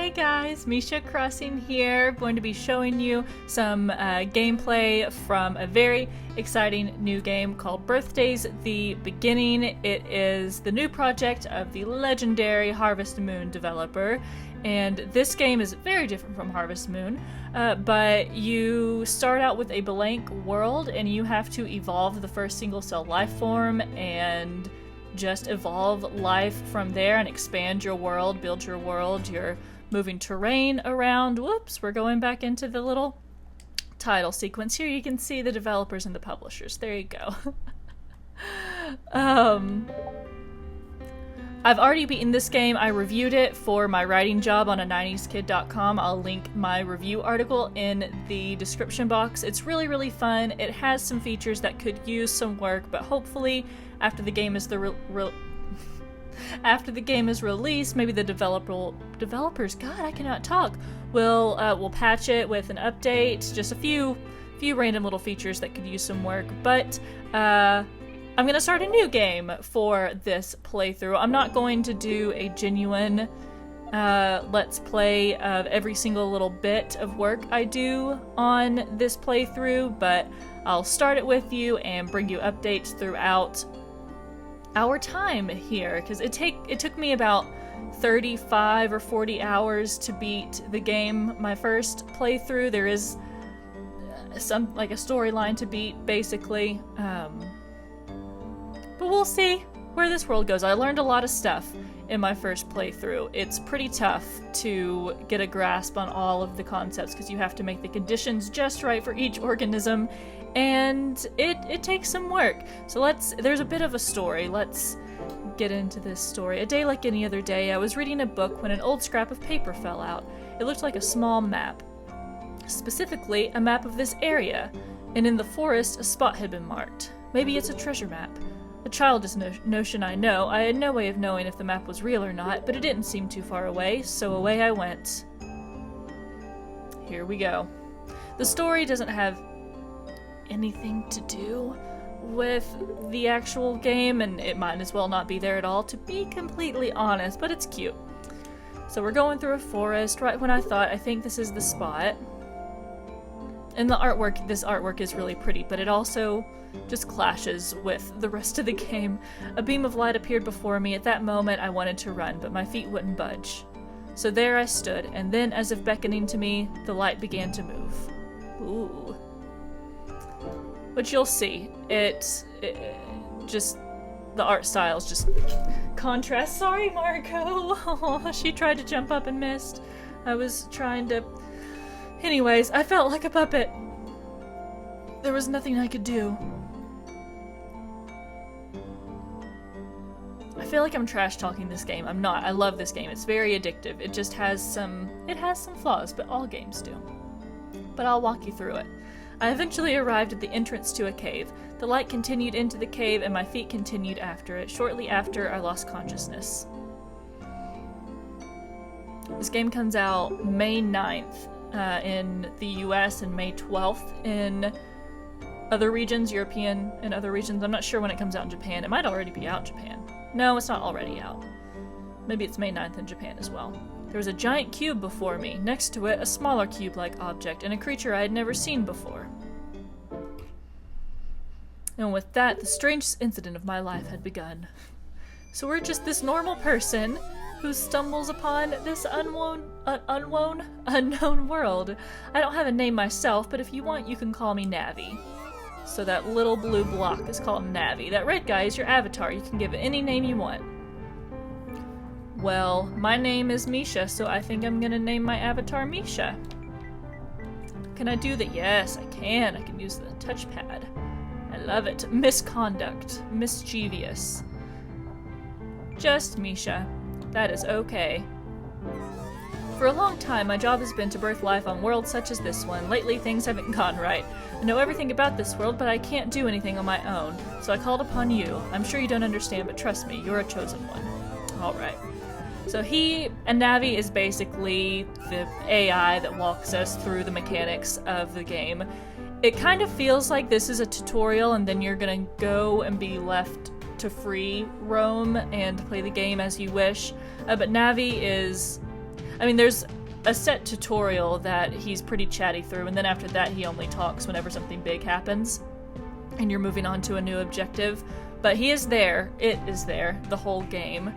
Hi guys, Misha Crossing here, going to be showing you some gameplay from a very exciting new game called Birthdays The Beginning. It is the new project of the legendary Harvest Moon developer, and this game is very different from Harvest Moon, but you start out with a blank world and you have to evolve the first single cell life form and just evolve life from there and expand your world, build your world. You're moving terrain around. Whoops, we're going back into the little title sequence. Here you can see the developers and the publishers. There you go. I've already beaten this game. I reviewed it for my writing job on a 90skid.com. I'll link my review article in the description box. It's really, really fun. It has some features that could use some work, but hopefully after the game is released, maybe the developers, God, I cannot talk, will patch it with an update, just a few random little features that could use some work. But I'm going to start a new game for this playthrough. I'm not going to do a genuine let's play of every single little bit of work I do on this playthrough, but I'll start it with you and bring you updates throughout our time here, because it took me about 35 or 40 hours to beat the game my first playthrough. There is some, like, a storyline to beat, basically. But we'll see where this world goes. I learned a lot of stuff in my first playthrough. It's pretty tough to get a grasp on all of the concepts because you have to make the conditions just right for each organism, and it takes some work. So there's a bit of a story. Let's get into this story. A day like any other day, I was reading a book when an old scrap of paper fell out. It looked like a small map. Specifically, a map of this area, and in the forest a spot had been marked. Maybe it's a treasure map. A childish notion, I know. I had no way of knowing if the map was real or not, but it didn't seem too far away, so away I went. Here we go. The story doesn't have anything to do with the actual game, and it might as well not be there at all, to be completely honest, but it's cute. So we're going through a forest right when I think this is the spot. And this artwork is really pretty, but it also just clashes with the rest of the game. A beam of light appeared before me. At that moment, I wanted to run, but my feet wouldn't budge. So there I stood, and then, as if beckoning to me, the light began to move. Ooh. Which you'll see. It just, the art style's just contrast. Sorry, Marco. Oh, she tried to jump up and missed. I was trying to... Anyways, I felt like a puppet. There was nothing I could do. I feel like I'm trash talking this game. I'm not. I love this game. It's very addictive. It just has some flaws, but all games do. But I'll walk you through it. I eventually arrived at the entrance to a cave. The light continued into the cave and my feet continued after it. Shortly after, I lost consciousness. This game comes out May 9th. In the US and May 12th in other regions, European and other regions. I'm not sure when it comes out in Japan. It might already be out in Japan. No, it's not already out. Maybe it's May 9th in Japan as well. There was a giant cube before me. Next to it, a smaller cube-like object and a creature I had never seen before. And with that, the strangest incident of my life had begun. So we're just this normal person who stumbles upon this unknown world. I don't have a name myself, but if you want, you can call me Navi. So that little blue block is called Navi. That red guy is your avatar. You can give it any name you want. Well, my name is Misha, so I think I'm gonna name my avatar Misha. Can I do that? Yes, I can. I can use the touchpad. I love it. Misconduct. Mischievous. Just Misha. That is okay. For a long time, my job has been to birth life on worlds such as this one. Lately, things haven't gone right. I know everything about this world, but I can't do anything on my own, so I called upon you. I'm sure you don't understand, but trust me, you're a chosen one. Alright. So Navi is basically the AI that walks us through the mechanics of the game. It kind of feels like this is a tutorial, and then you're gonna go and be left to free roam and play the game as you wish. But Navi is... I mean, there's a set tutorial that he's pretty chatty through, and then after that he only talks whenever something big happens and you're moving on to a new objective. But he is there, it is there, the whole game.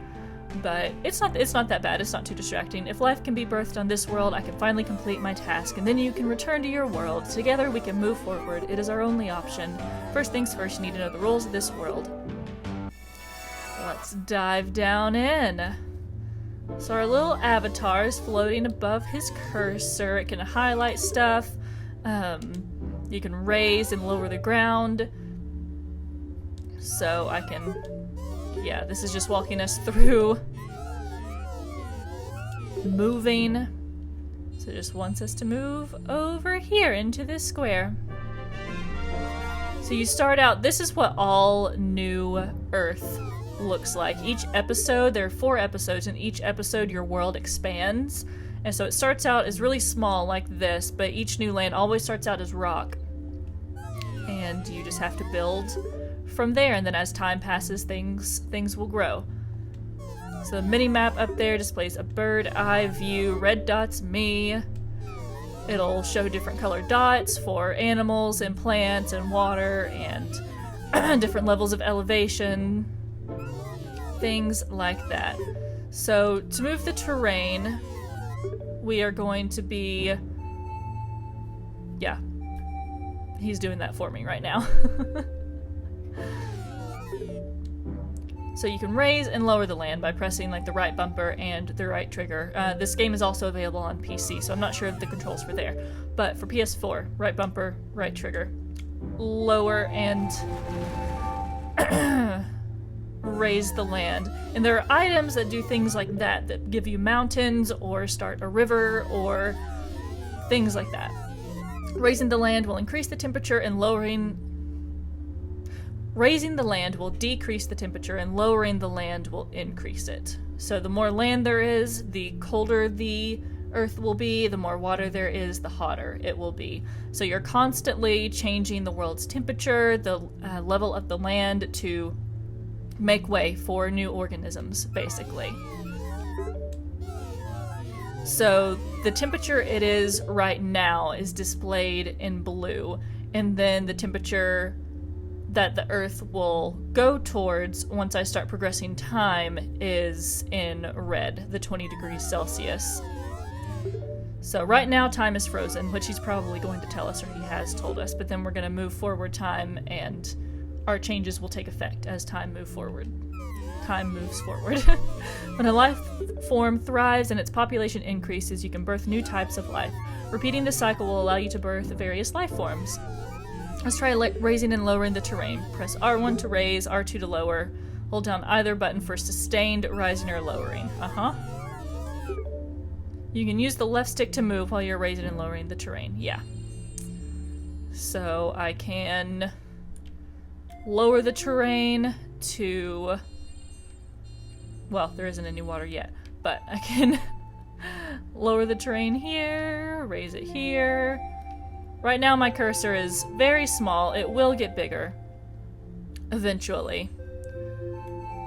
But it's not that bad, it's not too distracting. If life can be birthed on this world, I can finally complete my task, and then you can return to your world. Together we can move forward. It is our only option. First things first, you need to know the rules of this world. Let's dive down in. So our little avatar is floating above his cursor. It can highlight stuff. You can raise and lower the ground. So I can... yeah, this is just walking us through moving. So it just wants us to move over here into this square. So you start out, this is what all New Earth looks like. Each episode, there are 4 episodes, and each episode your world expands. And so it starts out as really small like this, but each new land always starts out as rock. And you just have to build from there, and then as time passes, things will grow. So the mini-map up there displays a bird eye view. Red dot's me. It'll show different colored dots for animals and plants and water and different levels of elevation, things like that. So to move the terrain, we are going to be... yeah, he's doing that for me right now. So you can raise and lower the land by pressing like the right bumper and the right trigger. This game is also available on PC, so I'm not sure if the controls for there. But for PS4, right bumper, right trigger. Lower and raise the land. And there are items that do things like that, that give you mountains or start a river or things like that. Raising the land will increase the temperature and raising the land will decrease the temperature, and lowering the land will increase it. So the more land there is, the colder the earth will be. The more water there is, the hotter it will be. So you're constantly changing the world's temperature, the level of the land, to make way for new organisms, basically. So the temperature it is right now is displayed in blue, and then the temperature that the Earth will go towards once I start progressing time is in red, the 20 degrees Celsius. So right now time is frozen, which he's probably going to tell us, or he has told us, but then we're going to move forward time, and our changes will take effect as time moves forward. When a life form thrives and its population increases, you can birth new types of life. Repeating this cycle will allow you to birth various life forms. Let's try raising and lowering the terrain. Press R1 to raise, R2 to lower. Hold down either button for sustained rising or lowering. You can use the left stick to move while you're raising and lowering the terrain. Yeah. So I can lower the terrain to... well, there isn't any water yet, but I can lower the terrain here, raise it here. Right now my cursor is very small. It will get bigger eventually.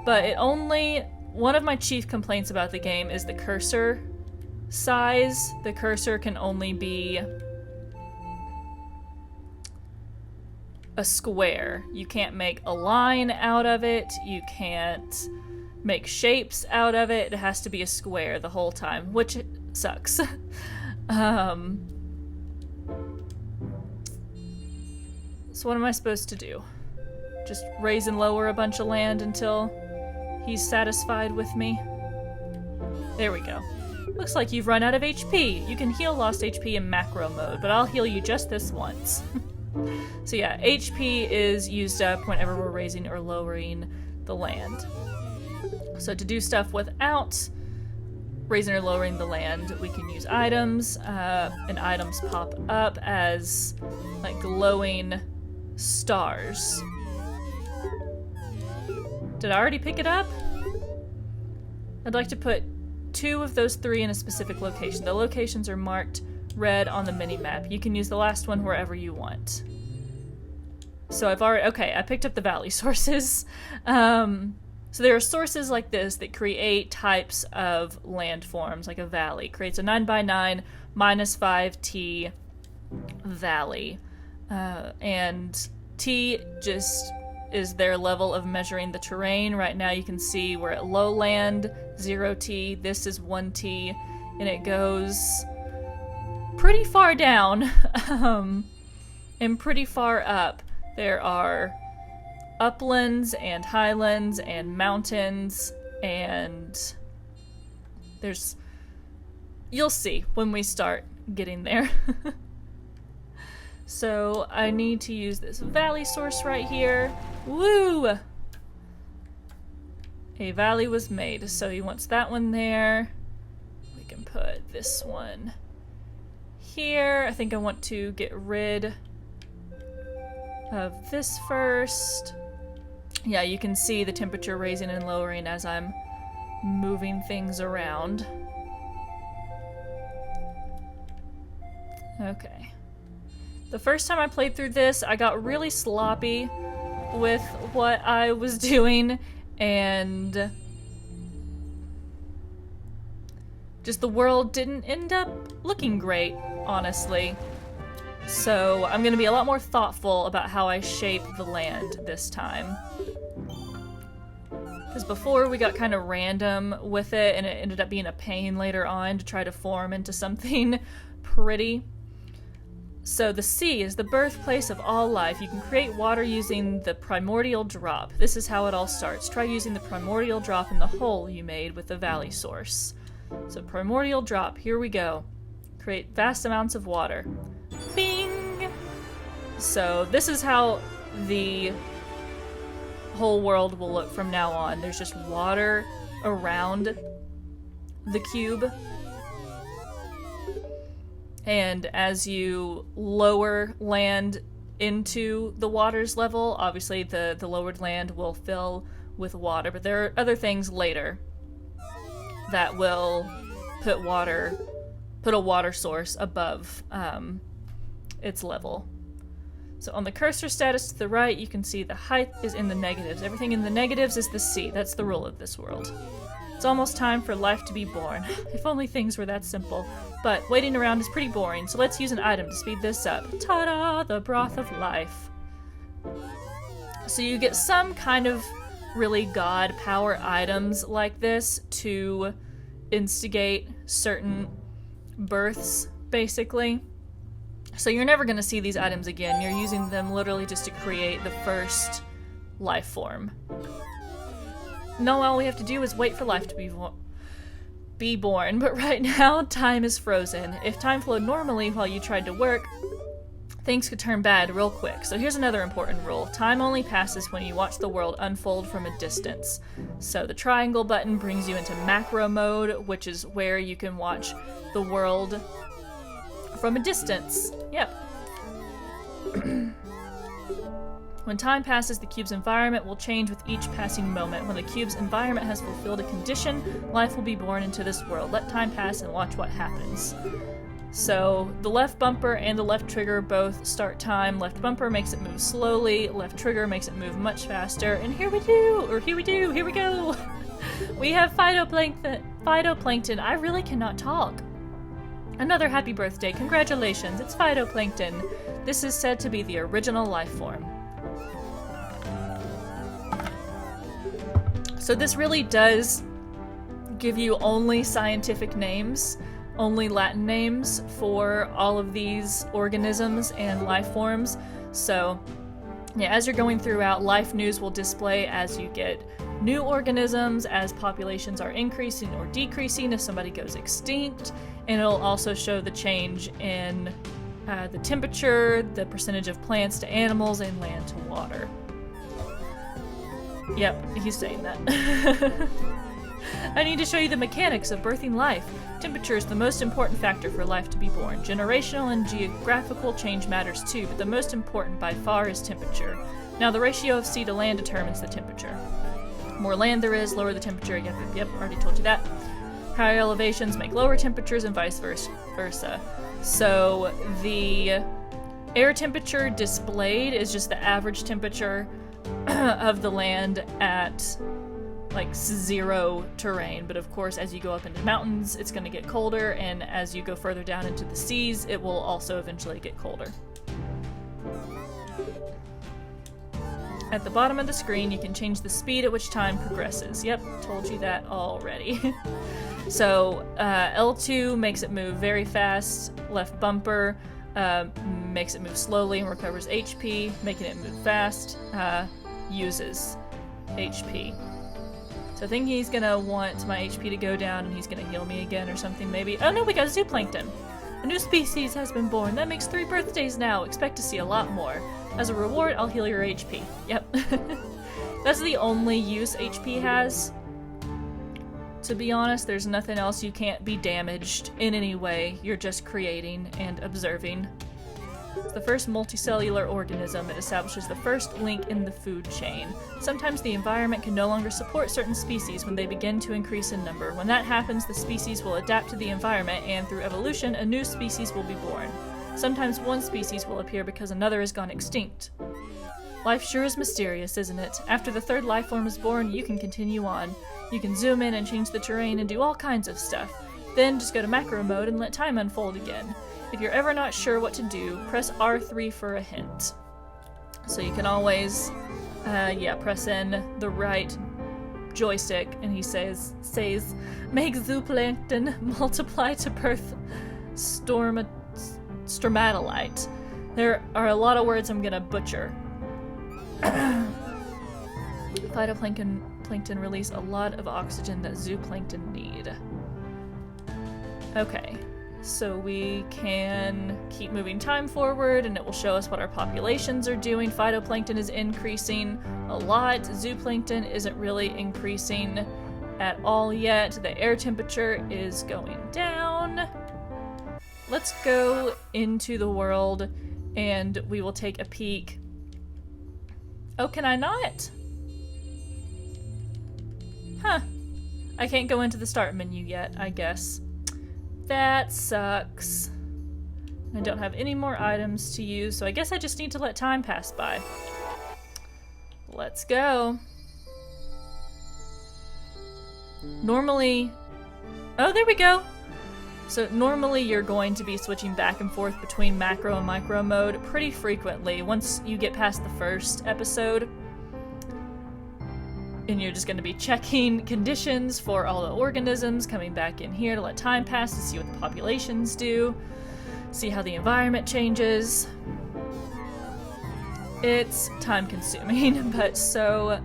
But one of my chief complaints about the game is the cursor size. The cursor can only be a square. You can't make a line out of it. You can't make shapes out of it. It has to be a square the whole time, which sucks. So what am I supposed to do? Just raise and lower a bunch of land until he's satisfied with me? There we go. Looks like you've run out of HP. You can heal lost HP in macro mode, but I'll heal you just this once. So yeah, HP is used up whenever we're raising or lowering the land. So to do stuff without raising or lowering the land, we can use items, and items pop up as like glowing stars. Did I already pick it up? I'd like to put 2 of those 3 in a specific location. The locations are marked red on the mini-map. You can use the last one wherever you want. So I've already... okay, I picked up the valley sources. So there are sources like this that create types of landforms, like a valley. Creates a 9x9 -5t valley. And T just is their level of measuring the terrain. Right now you can see we're at lowland, 0t. This is 1t. And it goes pretty far down and pretty far up. There are uplands and highlands and mountains, and you'll see when we start getting there. So I need to use this valley source right here. Woo! A valley was made, so he wants that one there. We can put this one here. I think I want to get rid of this first. Yeah, you can see the temperature raising and lowering as I'm moving things around. Okay. The first time I played through this, I got really sloppy with what I was doing, and just the world didn't end up looking great, honestly. So I'm going to be a lot more thoughtful about how I shape the land this time. Because before we got kind of random with it, and it ended up being a pain later on to try to form into something pretty. So the sea is the birthplace of all life. You can create water using the primordial drop. This is how it all starts. Try using the primordial drop in the hole you made with the valley source. So primordial drop, here we go. Create vast amounts of water. Bing! So this is how the whole world will look from now on. There's just water around the cube. And as you lower land into the water's level, obviously the lowered land will fill with water, but there are other things later that will put a water source above its level. So on the cursor status to the right, you can see the height is in the negatives. Everything in the negatives is the sea. That's the rule of this world. It's almost time for life to be born. If only things were that simple. But waiting around is pretty boring, so let's use an item to speed this up. Ta-da! The broth of life. So you get some kind of really god power items like this to instigate certain births, basically. So you're never going to see these items again. You're using them literally just to create the first life form. No, all we have to do is wait for life to be born, but right now, time is frozen. If time flowed normally while you tried to work, things could turn bad real quick. So here's another important rule. Time only passes when you watch the world unfold from a distance. So the triangle button brings you into macro mode, which is where you can watch the world from a distance. Yep. When time passes, the cube's environment will change with each passing moment. When the cube's environment has fulfilled a condition, life will be born into this world. Let time pass and watch what happens. So the left bumper and the left trigger both start time. Left bumper makes it move slowly, left trigger makes it move much faster, and here we go! We have Phytoplankton. I really cannot talk. Another happy birthday. Congratulations, it's Phytoplankton. This is said to be the original life form. So this really does give you only scientific names, only Latin names for all of these organisms and life forms. So yeah, as you're going throughout, life news will display as you get new organisms, as populations are increasing or decreasing, if somebody goes extinct, and it'll also show the change in the temperature, the percentage of plants to animals, and land to water. Yep, he's saying that. I need to show you the mechanics of birthing life. Temperature is the most important factor for life to be born. Generational and geographical change matters too, but the most important by far is temperature. Now the ratio of sea to land determines the temperature. More land there is, lower the temperature. Yep, already told you that. Higher elevations make lower temperatures and vice versa. So the air temperature displayed is just the average temperature of the land at like 0 terrain, but of course as you go up into mountains it's going to get colder, and as you go further down into the seas it will also eventually get colder. At the bottom of the screen you can change the speed at which time progresses. Yep, told you that already. So L2 makes it move very fast, left bumper makes it move slowly and recovers HP, making it move fast uses HP. So I think he's gonna want my HP to go down and he's gonna heal me again or something maybe. Oh no, we got zooplankton! A new species has been born. That makes 3 birthdays now. Expect to see a lot more. As a reward, I'll heal your HP. Yep. That's the only use HP has. To be honest, there's nothing else. You can't be damaged in any way. You're just creating and observing. It's the first multicellular organism. It establishes the first link in the food chain. Sometimes the environment can no longer support certain species when they begin to increase in number. When that happens, the species will adapt to the environment, and through evolution, a new species will be born. Sometimes one species will appear because another has gone extinct. Life sure is mysterious, isn't it? After the 3rd life form is born, you can continue on. You can zoom in and change the terrain and do all kinds of stuff. Then just go to macro mode and let time unfold again. If you're ever not sure what to do, press R3 for a hint. So you can always, press in the right joystick, and he says, make zooplankton multiply to birth stromatolite. There are a lot of words I'm gonna butcher. Phytoplankton release a lot of oxygen that zooplankton need. Okay, so we can keep moving time forward and it will show us what our populations are doing. Phytoplankton is increasing a lot. Zooplankton isn't really increasing at all yet. The air temperature is going down. Let's go into the world and we will take a peek. Oh, can I not? Huh. I can't go into the start menu yet, I guess. That sucks. I don't have any more items to use, so I guess I just need to let time pass by. Let's go. Normally... Oh, there we go! So normally you're going to be switching back and forth between macro and micro mode pretty frequently once you get past the first episode. And you're just going to be checking conditions for all the organisms, coming back in here to let time pass to see what the populations do, see how the environment changes. It's time-consuming, but so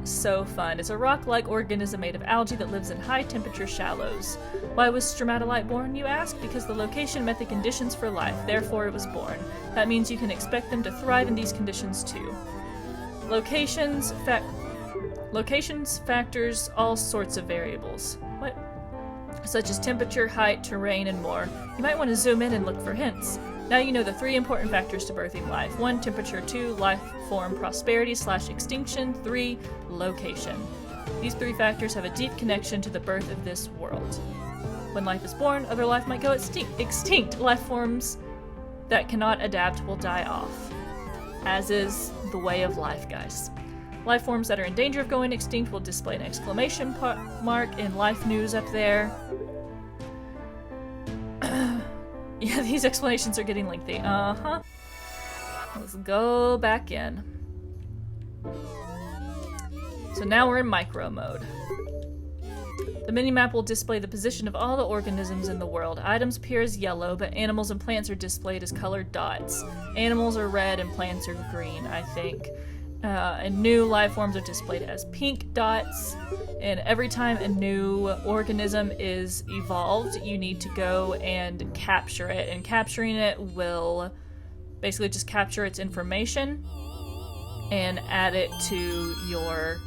fun. It's a rock-like organism made of algae that lives in high-temperature shallows. Why was stromatolite born, you ask? Because the location met the conditions for life, therefore it was born. That means you can expect them to thrive in these conditions too. Locations factors all sorts of variables. What? Such as temperature, height, terrain, and more. You might want to zoom in and look for hints. Now you know the 3 important factors to birthing life. 1, temperature. 2, life form prosperity/extinction. 3, location. These 3 factors have a deep connection to the birth of this world. When life is born, other life might go extinct. Life forms that cannot adapt will die off. As is the way of life, guys. Life forms that are in danger of going extinct will display an exclamation mark in life news up there. Yeah, these explanations are getting lengthy. Uh-huh. Let's go back in. So now we're in micro mode. The minimap will display the position of all the organisms in the world. Items appear as yellow, but animals and plants are displayed as colored dots. Animals are red and plants are green, I think. And new life forms are displayed as pink dots. And every time a new organism is evolved, you need to go and capture it. And capturing it will basically just capture its information and add it to your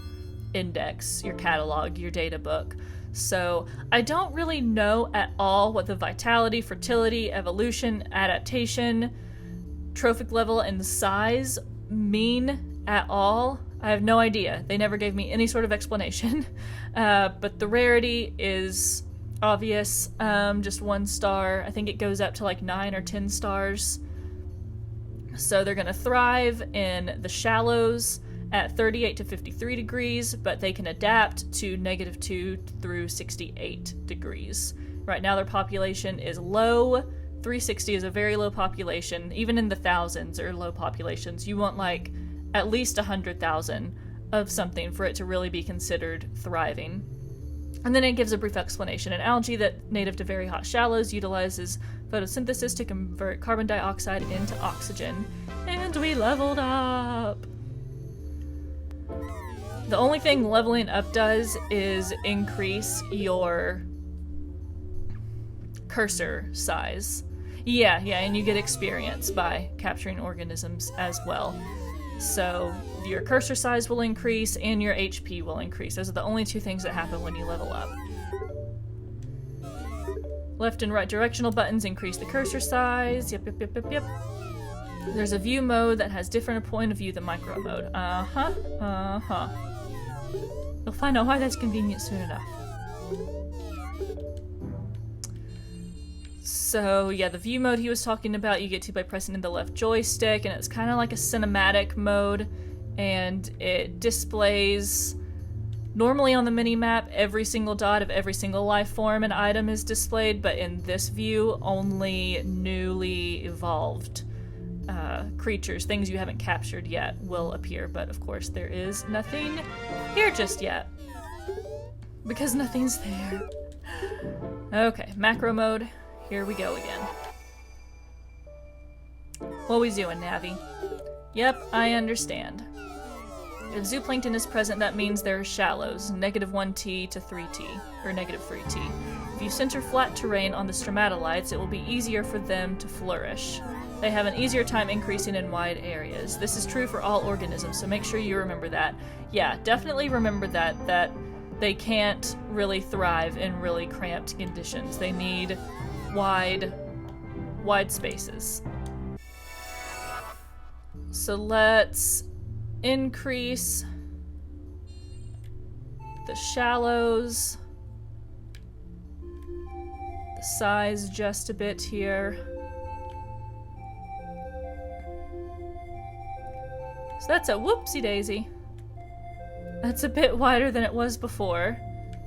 index, your catalog, your data book. So I don't really know at all what the vitality, fertility, evolution, adaptation, trophic level, and size mean at all. I have no idea. They never gave me any sort of explanation. But the rarity is obvious. Just 1 star. I think it goes up to like 9 or 10 stars. So they're gonna thrive in the shallows at 38 to 53 degrees, but they can adapt to -2 through 68 degrees. Right now their population is low. 360 is a very low population. Even in the thousands are low populations. You want like at least 100,000 of something for it to really be considered thriving. And then it gives a brief explanation. An algae that native to very hot shallows utilizes photosynthesis to convert carbon dioxide into oxygen. And we leveled up! The only thing leveling up does is increase your cursor size. Yeah, and you get experience by capturing organisms as well. So your cursor size will increase and your HP will increase. Those are the only two things that happen when you level up. Left and right directional buttons increase the cursor size. Yep. There's a view mode that has different point of view than micro mode. You'll find out why that's convenient soon enough. So yeah, the view mode he was talking about you get to by pressing in the left joystick, and it's kind of like a cinematic mode, and it displays, normally on the mini-map, every single dot of every single life form and item is displayed, but in this view, only newly evolved creatures, things you haven't captured yet, will appear. But of course there is nothing here just yet, because nothing's there. Okay, macro mode. Here we go again. What we doing, Navi? Yep, I understand. If zooplankton is present, that means there are shallows, -1t to 3t, or -3t. If you center flat terrain on the stromatolites, it will be easier for them to flourish. They have an easier time increasing in wide areas. This is true for all organisms, so make sure you remember that. Yeah, definitely remember that they can't really thrive in really cramped conditions. They need wide spaces. So let's increase the shallows, the size just a bit here. So that's a whoopsie daisy. That's a bit wider than it was before.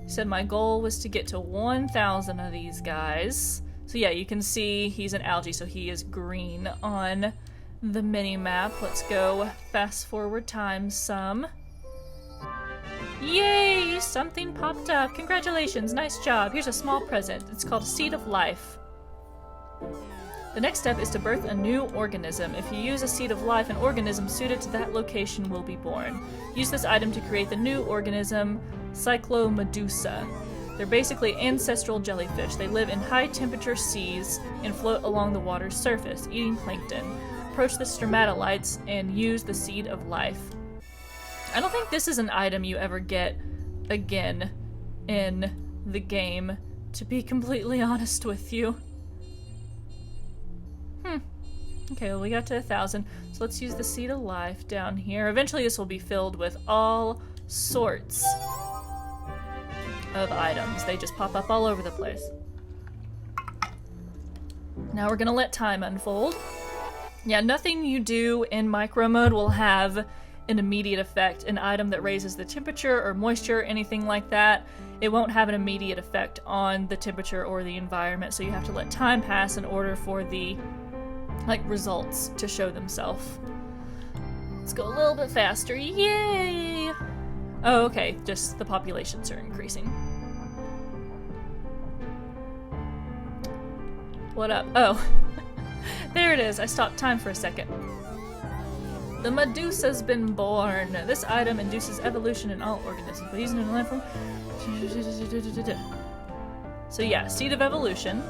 He said my goal was to get to 1,000 of these guys. So yeah, you can see he's an algae, so he is green on the mini-map. Let's go fast forward time some. Yay! Something popped up. Congratulations, nice job. Here's a small present. It's called a Seed of Life. The next step is to birth a new organism. If you use a Seed of Life, an organism suited to that location will be born. Use this item to create the new organism, Cyclomedusa. They're basically ancestral jellyfish. They live in high-temperature seas and float along the water's surface, eating plankton. Approach the stromatolites and use the Seed of Life. I don't think this is an item you ever get again in the game, to be completely honest with you. Okay, well we got to 1,000, so let's use the Seed of Life down here. Eventually this will be filled with all sorts of items. They just pop up all over the place. Now we're gonna let time unfold. Yeah, nothing you do in micro mode will have an immediate effect. An item that raises the temperature or moisture, anything like that, it won't have an immediate effect on the temperature or the environment, so you have to let time pass in order for the results to show themselves. Let's go a little bit faster. Yay! Oh, okay, just the populations are increasing. What up? Oh, there it is. I stopped time for a second. The Medusa's been born. This item induces evolution in all organisms by using it in life form. So yeah, Seed of Evolution.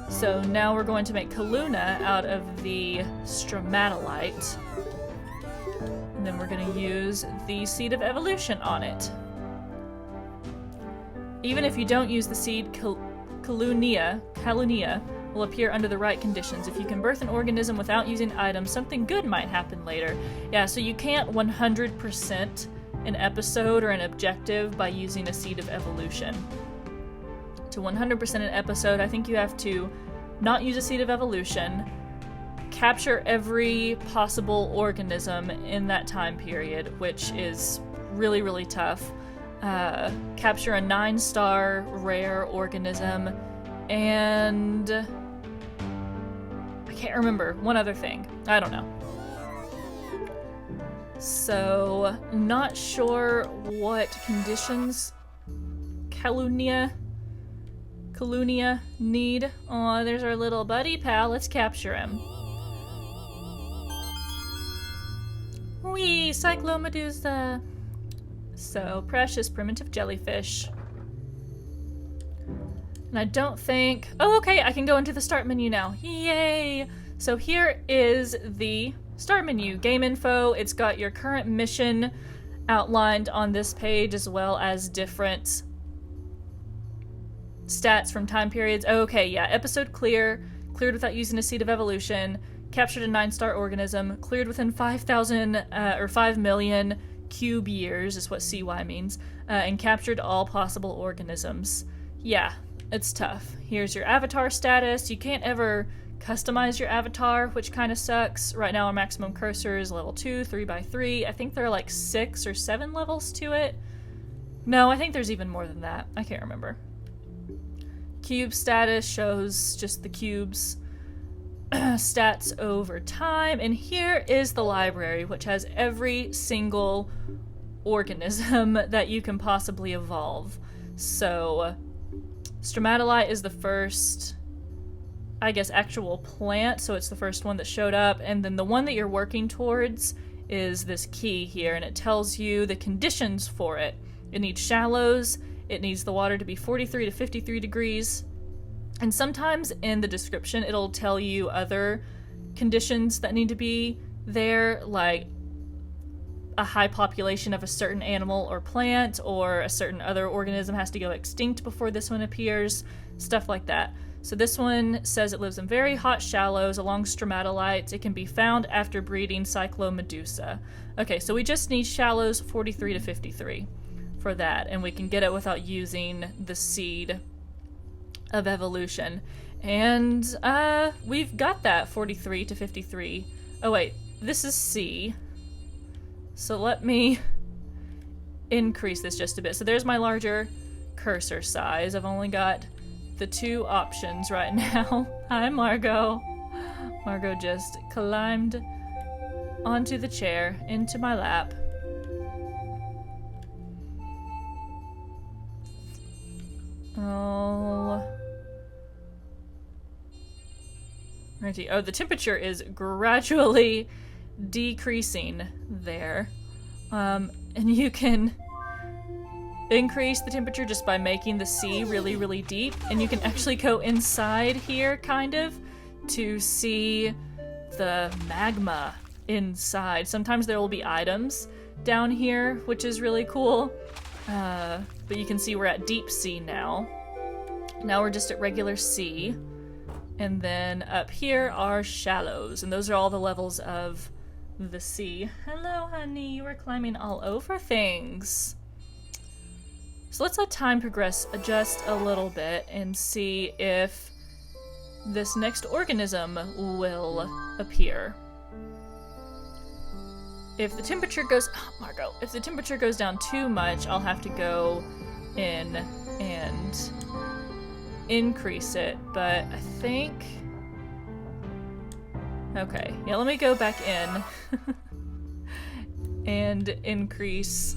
So now we're going to make Kaluna out of the stromatolite. And then we're going to use the Seed of Evolution on it. Even if you don't use the seed, Kalunia will appear under the right conditions. If you can birth an organism without using items, something good might happen later. Yeah, so you can't 100% an episode or an objective by using a Seed of Evolution. To 100% an episode, I think you have to not use a Seed of Evolution, capture every possible organism in that time period, which is really, really tough. Capture a 9-star rare organism, and I can't remember one other thing. I don't know. So, not sure what conditions Calunia need. Aw, there's our little buddy pal. Let's capture him. Whee! Cyclomedusa! So, precious primitive jellyfish. And I don't think... Oh, okay, I can go into the start menu now. Yay! So here is the start menu. Game info. It's got your current mission outlined on this page, as well as different stats from time periods. Okay, yeah. Episode cleared without using a seed of evolution. Captured a 9-star organism. Cleared within 5,000 or 5 million cube years is what CY means. And captured all possible organisms. Yeah, it's tough. Here's your avatar status. You can't ever customize your avatar, which kind of sucks. Right now our maximum cursor is level 2, 3x3. I think there are like 6 or 7 levels to it. No, I think there's even more than that. I can't remember. Cube status shows just the cubes stats over time. And here is the library, which has every single organism that you can possibly evolve. So stromatolite is the first, I guess, actual plant, so it's the first one that showed up, and then the one that you're working towards is this key here, and it tells you the conditions for it. It needs shallows, it needs the water to be 43 to 53 degrees, and sometimes in the description it'll tell you other conditions that need to be there, like a high population of a certain animal or plant, or a certain other organism has to go extinct before this one appears, stuff like that. So this one says it lives in very hot shallows along stromatolites. It can be found after breeding Cyclomedusa. Okay, so we just need shallows 43 to 53 for that, and we can get it without using the seed of evolution. And we've got that 43 to 53. Oh wait, this is C. So let me increase this just a bit. So there's my larger cursor size. I've only got the 2 options right now. Hi, Margot. Margot just climbed onto the chair, into my lap. Oh. Righty. Oh, the temperature is gradually decreasing there. And you can increase the temperature just by making the sea really, really deep. And you can actually go inside here, kind of, to see the magma inside. Sometimes there will be items down here, which is really cool. But you can see we're at deep sea now. Now we're just at regular sea. And then up here are shallows. And those are all the levels of the sea. Hello, honey. You were climbing all over things. So let's let time progress just a little bit and see if this next organism will appear. If the temperature goes... Oh, Margot. If the temperature goes down too much, I'll have to go in and increase it. But I think... Okay. Yeah, let me go back in and increase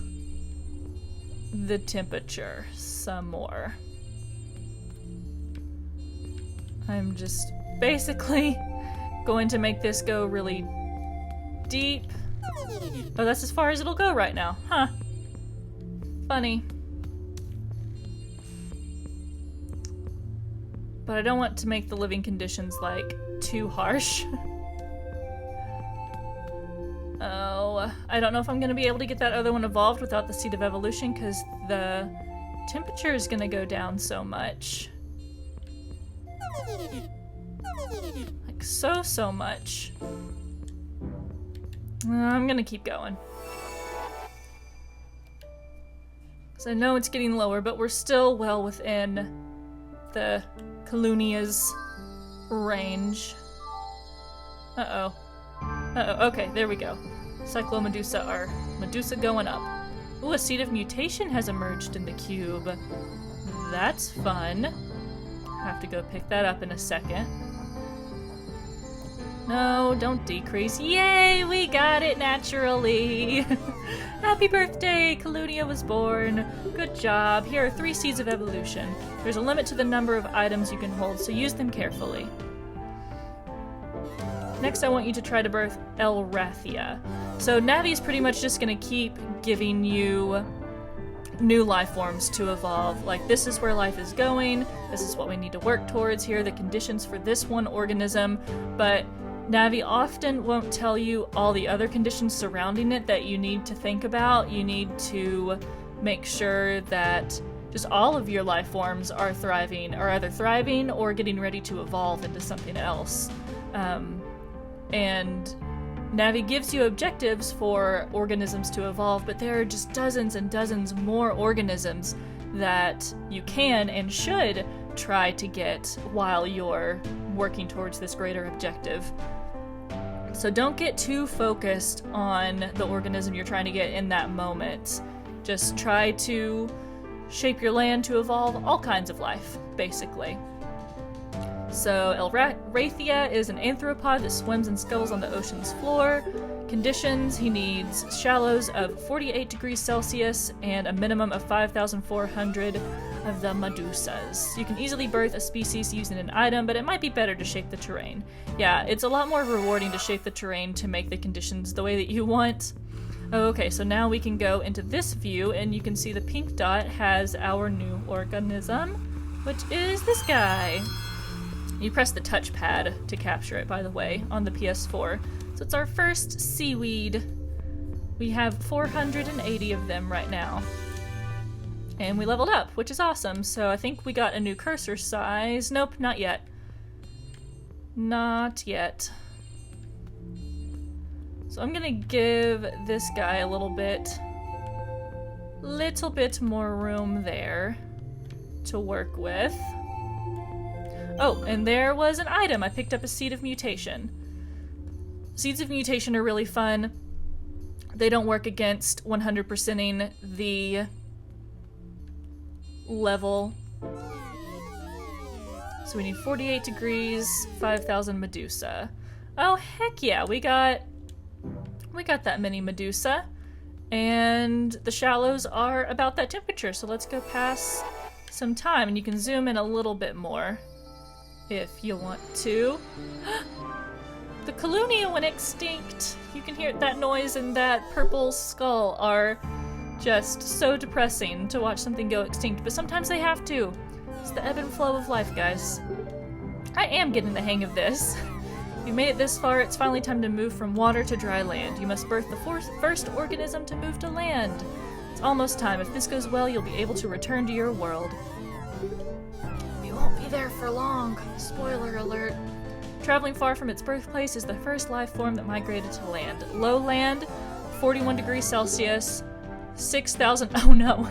the temperature some more. I'm just basically going to make this go really deep. Oh, that's as far as it'll go right now. Huh. Funny. But I don't want to make the living conditions, like, too harsh. Oh, I don't know if I'm going to be able to get that other one evolved without the Seed of Evolution, because the temperature is going to go down so much. Like, so much. I'm going to keep going. Because I know it's getting lower, but we're still well within the Calunia's range. Uh-oh. Uh-oh, okay, there we go. Cyclomedusa are Medusa going up. Ooh, a seed of mutation has emerged in the cube. That's fun. Have to go pick that up in a second. No, don't decrease. Yay, we got it naturally. Happy birthday, Colunia was born. Good job. Here are 3 seeds of evolution. There's a limit to the number of items you can hold, so use them carefully. Next, I want you to try to birth Elrathia. So Navi's pretty much just gonna keep giving you new life forms to evolve. Like, this is where life is going, this is what we need to work towards, here are the conditions for this one organism, but Navi often won't tell you all the other conditions surrounding it that you need to think about. You need to make sure that just all of your life forms are thriving, or either thriving or getting ready to evolve into something else. And Navi gives you objectives for organisms to evolve, but there are just dozens and dozens more organisms that you can and should try to get while you're working towards this greater objective. So don't get too focused on the organism you're trying to get in that moment. Just try to shape your land to evolve all kinds of life, basically. So Elrathia is an anthropod that swims and scuttles on the ocean's floor. Conditions: he needs shallows of 48 degrees Celsius and a minimum of 5,400 of the Medusas. You can easily birth a species using an item, but it might be better to shape the terrain. Yeah, it's a lot more rewarding to shape the terrain to make the conditions the way that you want. Okay, so now we can go into this view, and you can see the pink dot has our new organism, which is this guy. You press the touchpad to capture it, by the way, on the PS4. So it's our first seaweed. We have 480 of them right now. And we leveled up, which is awesome. So I think we got a new cursor size. Nope, not yet. Not yet. So I'm gonna give this guy a little bit more room there to work with. Oh, and there was an item. I picked up a seed of mutation. Seeds of mutation are really fun. They don't work against 100%ing the level. So we need 48 degrees, 5,000 Medusa. Oh, heck yeah, we got that many Medusa. And the shallows are about that temperature, so let's go pass some time, and you can zoom in a little bit more if you want to. The Colunia went extinct. You can hear that noise and that purple skull are just so depressing to watch something go extinct, but sometimes they have to. It's the ebb and flow of life, guys. I am getting the hang of this. You've made it this far, it's finally time to move from water to dry land. You must birth the first organism to move to land. It's almost time. If this goes well, you'll be able to return to your world. You won't be there for long. Spoiler alert. Traveling far from its birthplace is the first life form that migrated to land. Low land, 41 degrees Celsius, 6,000... Oh no.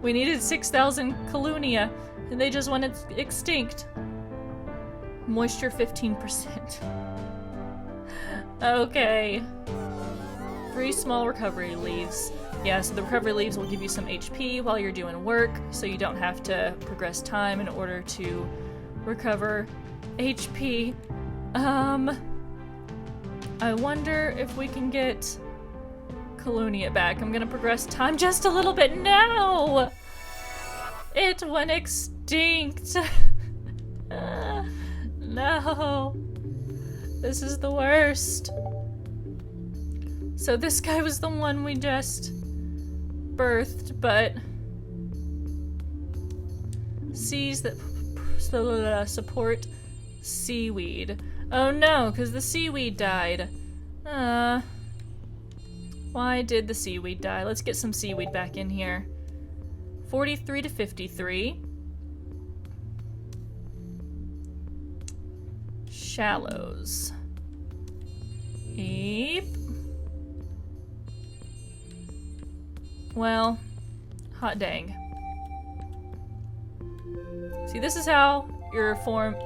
We needed 6,000 Colunia, and they just went extinct. Moisture 15%. Okay. 3 small recovery leaves. Yeah, so the recovery leaves will give you some HP while you're doing work, so you don't have to progress time in order to recover HP. I wonder if we can get Colunia back. I'm gonna progress time just a little bit. No! It went extinct. No. This is the worst. So this guy was the one we just birthed, but seas that support seaweed. Oh no, because the seaweed died. Why did the seaweed die? Let's get some seaweed back in here. 43 to 53. Shallows. Eep. Well, hot dang. See, this is how your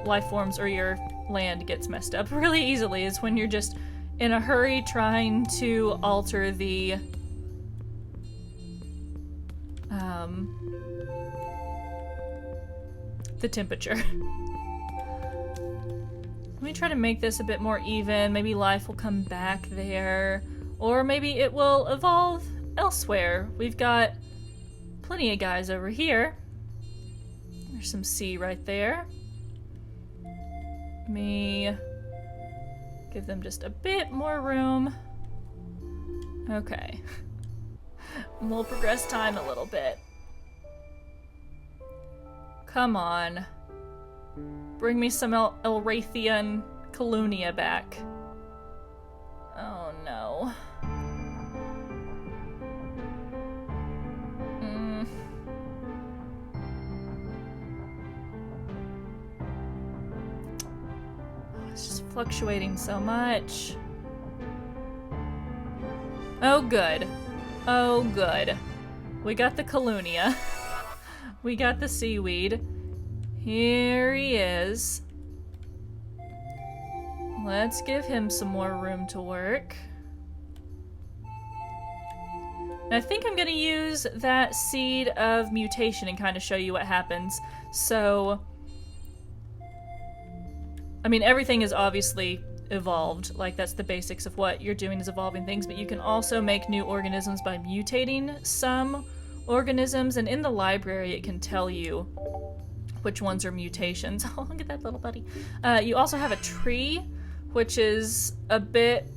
life forms or your land gets messed up really easily is when you're just in a hurry trying to alter the temperature. Let me try to make this a bit more even. Maybe life will come back there, or maybe it will evolve elsewhere. We've got plenty of guys over here. There's some sea right there. Let me give them just a bit more room. Okay. We'll progress time a little bit. Come on. Bring me some Elrathia and Colonia back. Oh no. It's just fluctuating so much. Oh good. Oh good. We got the Colonia. We got the seaweed. Here he is. Let's give him some more room to work. And I think I'm gonna use that seed of mutation and kind of show you what happens. So, I mean, everything is obviously evolved. Like, that's the basics of what you're doing is evolving things, but you can also make new organisms by mutating some organisms, and in the library it can tell you which ones are mutations. Oh, look at that little buddy. You also have a tree, which is a bit...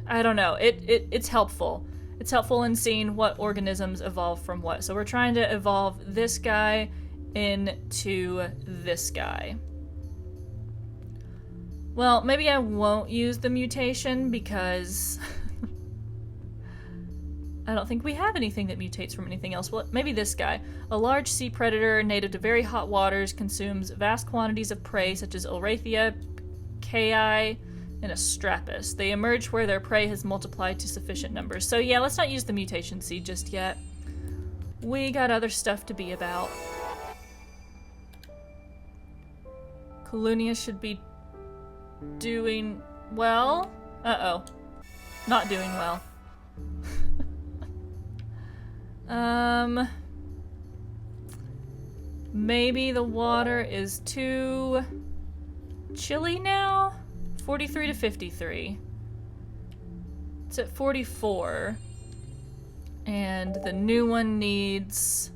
I don't know. It's helpful. It's helpful in seeing what organisms evolve from what. So we're trying to evolve this guy into this guy. Well, maybe I won't use the mutation because... I don't think we have anything that mutates from anything else. Well, maybe this guy. A large sea predator native to very hot waters consumes vast quantities of prey such as Elrathia, Ki, and Astrapus. They emerge where their prey has multiplied to sufficient numbers. So yeah, let's not use the mutation seed just yet. We got other stuff to be about. Colonia should be doing well. Uh-oh. Not doing well. Maybe the water is too chilly now? 43 to 53. It's at 44. And the new one needs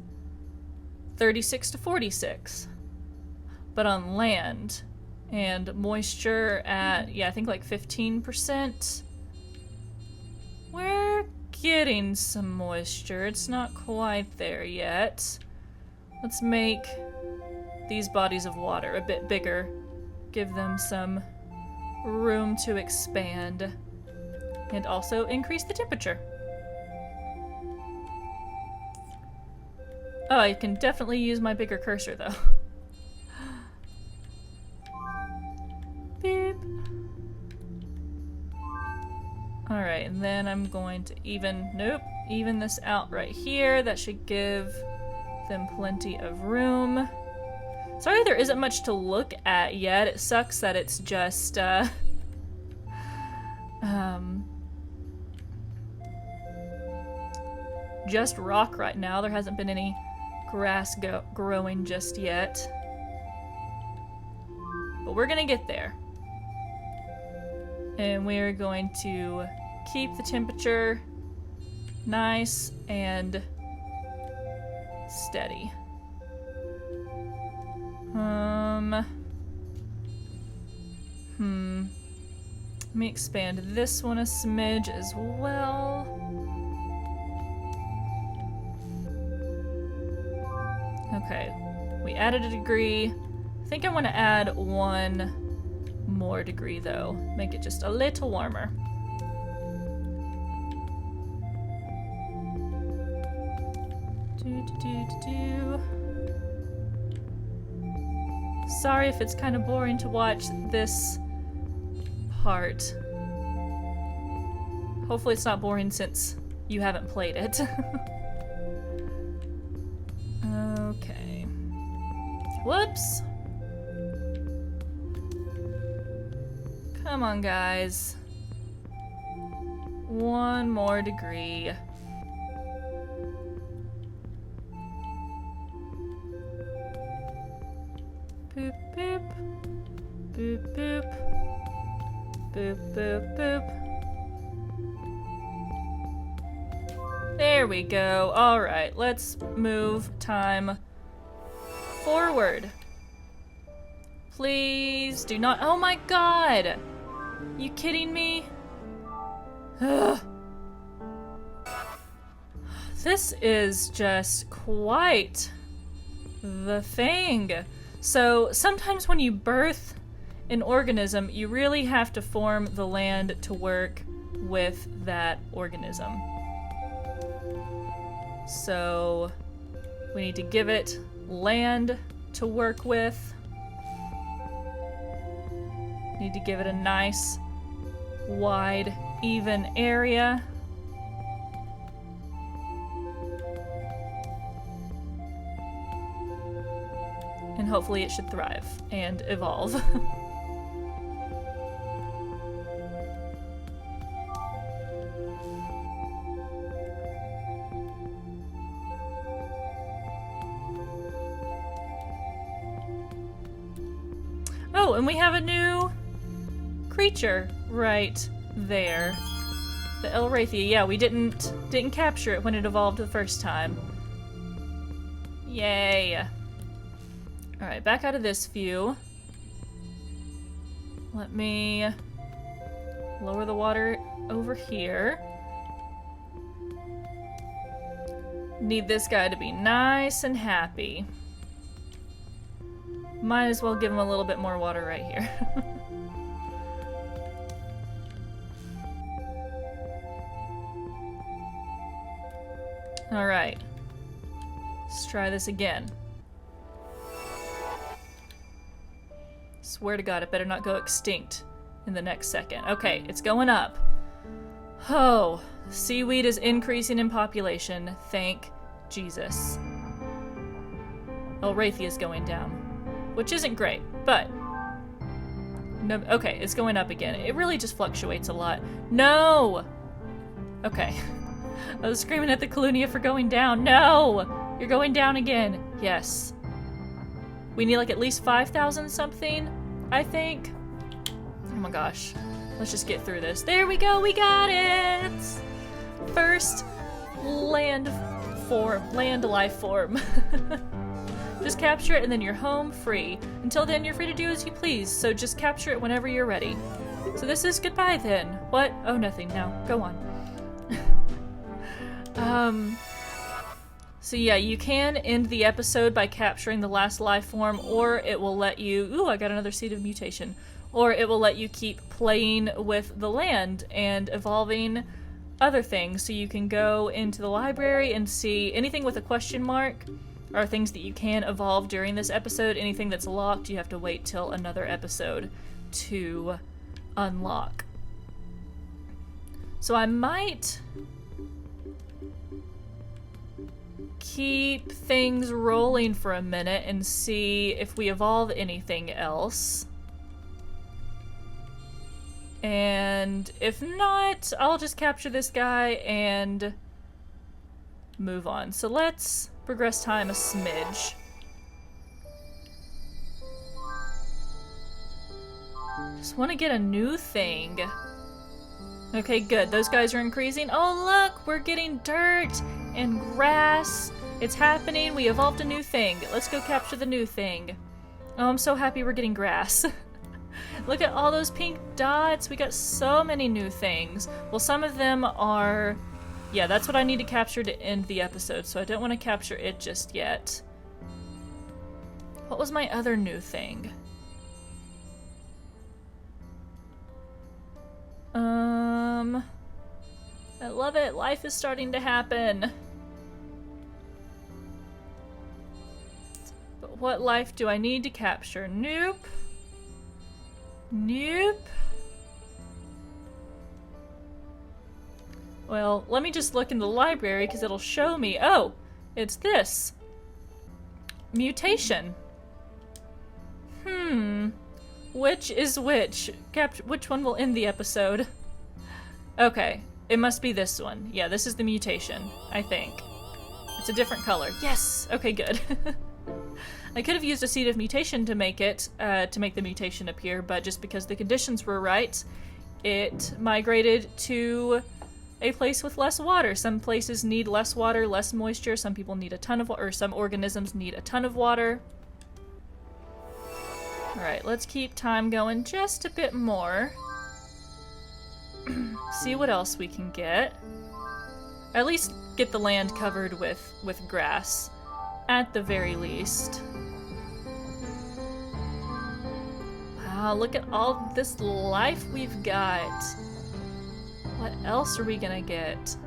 36 to 46. But on land. And moisture at, yeah, I think like 15%. We're getting some moisture. It's not quite there yet. Let's make these bodies of water a bit bigger. Give them some room to expand. And also increase the temperature. Oh, I can definitely use my bigger cursor though. Beep. Alright, and then I'm going to even this out right here. That should give them plenty of room. Sorry there isn't much to look at yet. It sucks that it's just, just rock right now. There hasn't been any grass growing just yet. But we're gonna get there. And we're going to keep the temperature nice and steady. Let me expand this one a smidge as well. Okay, we added a degree. I think I want to add one more degree though. Make it just a little warmer. Sorry if it's kind of boring to watch this part. Hopefully it's not boring since you haven't played it. Okay. Whoops. Come on, guys. One more degree. Boop, boop. Boop, boop. Boop, boop, boop. There we go. Alright, let's move time forward. Please do not— oh my god! You kidding me? Ugh. This is just quite the thing. So sometimes when you birth an organism, you really have to form the land to work with that organism. So we need to give it land to work with. Need to give it a nice, wide, even area. And hopefully it should thrive and evolve. Oh, and we have a new creature right there. The Elrathia. Yeah, we didn't capture it when it evolved the first time. Yay. Alright, back out of this view. Let me lower the water over here. Need this guy to be nice and happy. Might as well give him a little bit more water right here. Alright. Let's try this again. Swear to God, it better not go extinct in the next second. Okay, it's going up. Oh, seaweed is increasing in population. Thank Jesus. Elrathia is going down, which isn't great, but no. Okay, it's going up again. It really just fluctuates a lot. No. Okay, I was screaming at the Colonia for going down. No, you're going down again. Yes. We need like at least 5,000 something, I think. Oh my gosh. Let's just get through this. There we go, we got it! First land life form. Just capture it and then you're home free. Until then, you're free to do as you please, so just capture it whenever you're ready. So this is goodbye then. What? Oh, nothing. Now, go on. So yeah, you can end the episode by capturing the last life form, or it will let you— ooh, I got another seed of mutation. Or it will let you keep playing with the land and evolving other things. So you can go into the library and see anything with a question mark are things that you can evolve during this episode. Anything that's locked, you have to wait till another episode to unlock. So I might keep things rolling for a minute and see if we evolve anything else. And if not, I'll just capture this guy and move on. So let's progress time a smidge. Just want to get a new thing. Okay, good. Those guys are increasing. Oh, look! We're getting dirt and grass. It's happening. We evolved a new thing. Let's go capture the new thing. Oh, I'm so happy we're getting grass. Look at all those pink dots. We got so many new things. Well, some of them are... yeah, that's what I need to capture to end the episode, so I don't want to capture it just yet. What was my other new thing? I love it. Life is starting to happen. But what life do I need to capture? Nope. Nope. Well, let me just look in the library because it'll show me. Oh, it's this. Mutation. Which is which? Which one will end the episode? Okay, it must be this one. Yeah, this is the mutation, I think. It's a different color. Yes! Okay, good. I could have used a seed of mutation to make it, to make the mutation appear, but just because the conditions were right, it migrated to a place with less water. Some places need less water, less moisture. Some people need a ton of water, or some organisms need a ton of water. Alright, let's keep time going just a bit more. See what else we can get. At least get the land covered with grass. At the very least. Wow, look at all this life we've got. What else are we gonna get?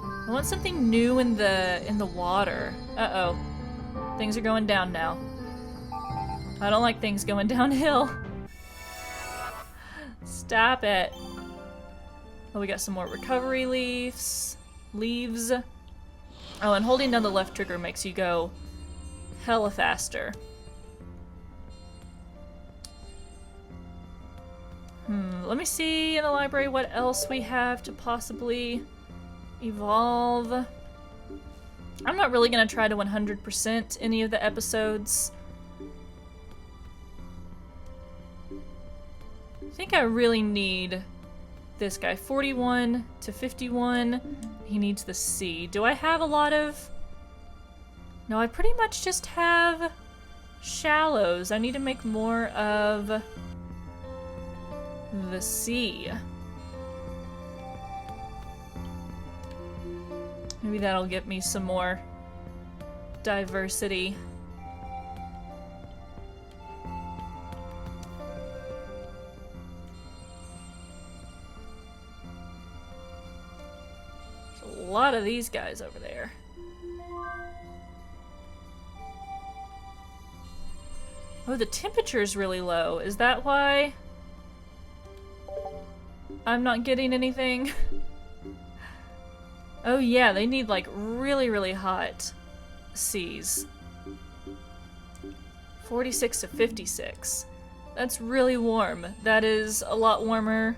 I want something new in the water. Uh-oh. Things are going down now. I don't like things going downhill. Stop it. Oh, we got some more recovery leaves. Oh, and holding down the left trigger makes you go hella faster. Let me see in the library what else we have to possibly evolve. I'm not really gonna try to 100% any of the episodes. I think I really need this guy. 41 to 51. He needs the C. Do I have a lot of... No, I pretty much just have shallows. I need to make more of the C. Maybe that'll get me some more diversity. A lot of these guys over there. Oh, the temperature's really low. Is that why I'm not getting anything? Oh yeah, they need like really, really hot seas. 46 to 56. That's really warm. That is a lot warmer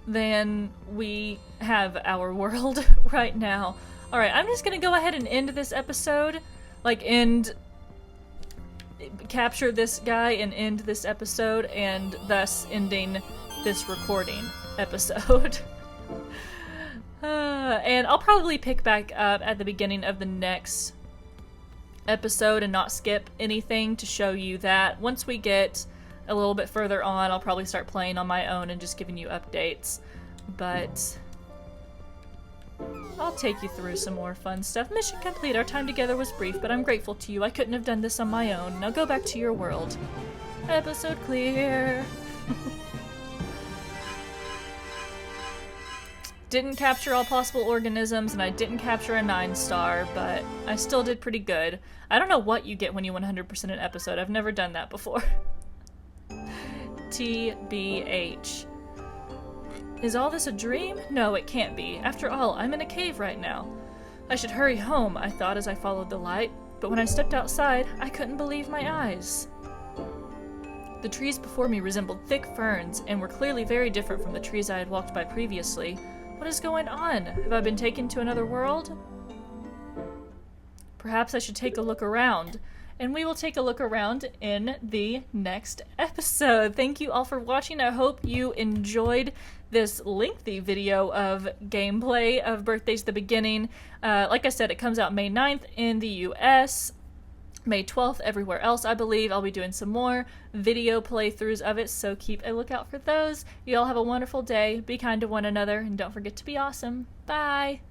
than we have our world right now. Alright, I'm just gonna go ahead and end this episode. Like, capture this guy and end this episode, and thus ending this recording episode. And I'll probably pick back up at the beginning of the next episode and not skip anything to show you that. Once we get a little bit further on, I'll probably start playing on my own and just giving you updates. But I'll take you through some more fun stuff. Mission complete. Our time together was brief, but I'm grateful to you. I couldn't have done this on my own. Now go back to your world. Episode clear. Didn't capture all possible organisms, and I didn't capture a 9-star, but I still did pretty good. I don't know what you get when you 100% an episode. I've never done that before. TBH. Is all this a dream? No, it can't be. After all, I'm in a cave right now. I should hurry home, I thought as I followed the light, but when I stepped outside, I couldn't believe my eyes. The trees before me resembled thick ferns, and were clearly very different from the trees I had walked by previously. What is going on? Have I been taken to another world? Perhaps I should take a look around. And we will take a look around in the next episode. Thank you all for watching. I hope you enjoyed this lengthy video of gameplay of Birthday's the Beginning. Like I said, it comes out May 9th in the US, May 12th everywhere else, I believe. I'll be doing some more video playthroughs of it, so keep a lookout for those. You all have a wonderful day. Be kind to one another, and don't forget to be awesome. Bye!